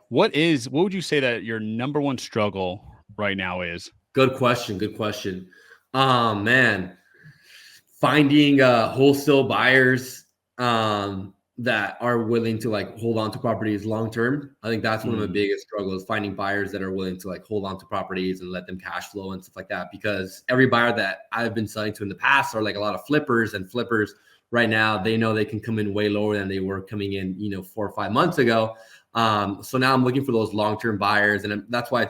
What would you say that your number one struggle right now is? Good question. Good question. Man, finding wholesale buyers that are willing to like hold on to properties long term. I think that's one of my Mm, biggest struggles, finding buyers that are willing to like hold on to properties and let them cash flow and stuff like that. Because every buyer that I've been selling to in the past are like a lot of flippers, and flippers right now, they know they can come in way lower than they were coming in, 4 or 5 months ago. So now I'm looking for those long-term buyers, and that's why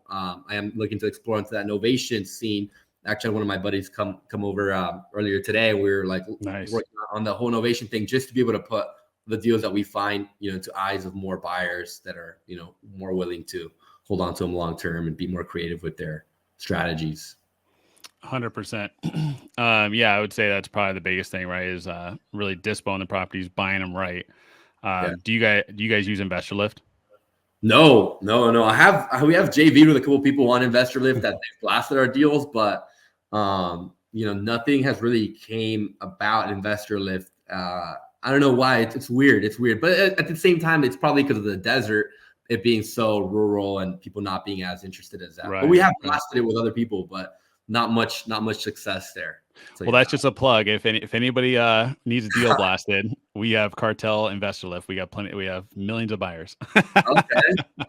I am looking to explore into that novation scene. Actually, one of my buddies come over earlier today. We were like nice. working on the whole innovation thing, just to be able to put the deals that we find, into eyes of more buyers that are, more willing to hold on to them long term and be more creative with their strategies. 100%. Yeah, I would say that's probably the biggest thing, right? Is really dispoing the properties, buying them right. Yeah. Do you guys use Investor Lift? No, no, no. We have JV with a couple people on Investor Lift that they've blasted our deals, but nothing has really came about Investor Lift. I don't know why. It's weird. It's weird, but at the same time, it's probably because of the desert, it being so rural and people not being as interested as that. But we Right, have right. blasted it with other people, but not much success there. So Well, that's just a plug. If anybody needs a deal blasted, we have Cartel Investor Lift. We got plenty. We have millions of buyers. Okay.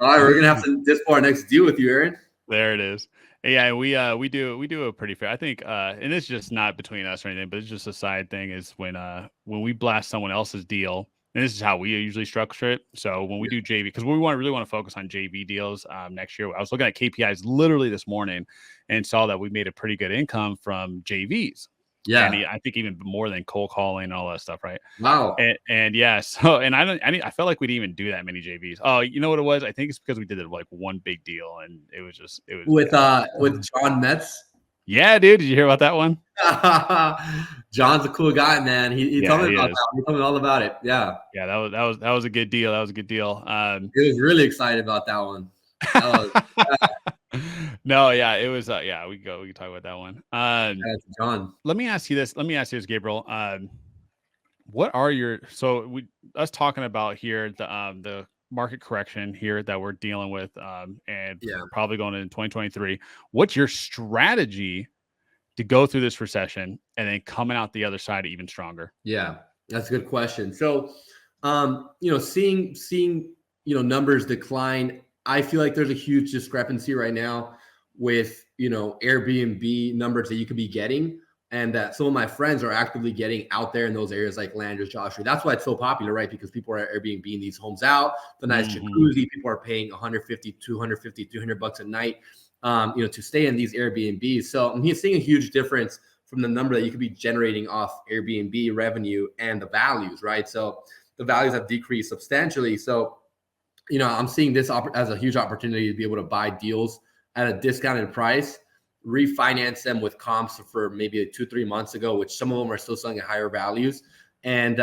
All right, we're gonna have to dispo our next deal with you, Aaron. There it is. Yeah, we do a pretty fair. I think, and it's just not between us or anything, but it's just a side thing. Is when we blast someone else's deal, and this is how we usually structure it. So when we do JV, because we really want to focus on JV deals next year. I was looking at KPIs literally this morning, and saw that we made a pretty good income from JVs, and Yeah. I think even more than cold calling and all that stuff, right? Wow. And yeah, so and I felt like we didn't even do that many JVs. Oh, you know what it was? I think it's because we did it like one big deal, and it was yeah. With John Metz. Yeah, dude, did you hear about that one? John's a cool guy, man. He told Yeah, me he about is. that. He told me all about it. Yeah. Yeah, that was a good deal. That was a good deal. He was really excited about that one. That was No, yeah, it was. Yeah, we can talk about that one. that's John. Let me ask you this. Let me ask you this, Gabriel. What are your us talking about here the market correction here that we're dealing with and Yeah. probably going into 2023. What's your strategy to go through this recession and then coming out the other side even stronger? Yeah. That's a good question. So seeing numbers decline, I feel like there's a huge discrepancy right now with Airbnb numbers that you could be getting, and that some of my friends are actively getting out there in those areas like Landers, Joshua. That's why it's so popular, right? Because people are Airbnb these homes out, the nice Hmm. jacuzzi. People are paying 150, 250, 300 bucks a night, to stay in these Airbnbs. So I'm seeing a huge difference from the number that you could be generating off Airbnb revenue and the values, right? So the values have decreased substantially. So I'm seeing this as a huge opportunity to be able to buy deals at a discounted price, refinance them with comps for maybe 2-3 months ago, which some of them are still selling at higher values, and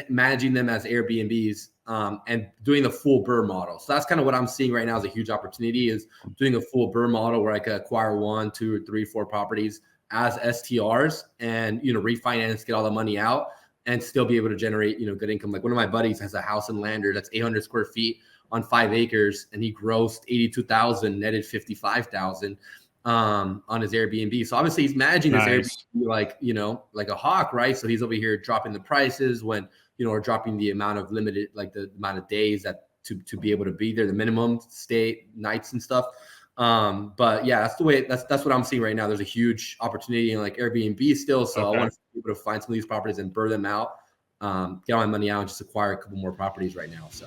managing them as Airbnbs, and doing the full BRRRR model. So that's kind of what I'm seeing right now as a huge opportunity, is doing a full BRRRR model where I could acquire 1, 2, or 3, 4 properties as STRs and refinance, get all the money out, and still be able to generate good income. Like one of my buddies has a house in Lander that's 800 square feet on 5 acres, and he grossed 82,000, netted 55,000 on his Airbnb. So obviously he's managing his Airbnb Nice. like a hawk, right? So he's over here dropping the prices when or dropping the amount of limited, like the amount of days that to be able to be there, the minimum stay nights and stuff. But yeah, that's what I'm seeing right now. There's a huge opportunity in like Airbnb still. So I Okay. want to be able to find some of these properties and BRRRR them out, get all my money out, and just acquire a couple more properties right now. So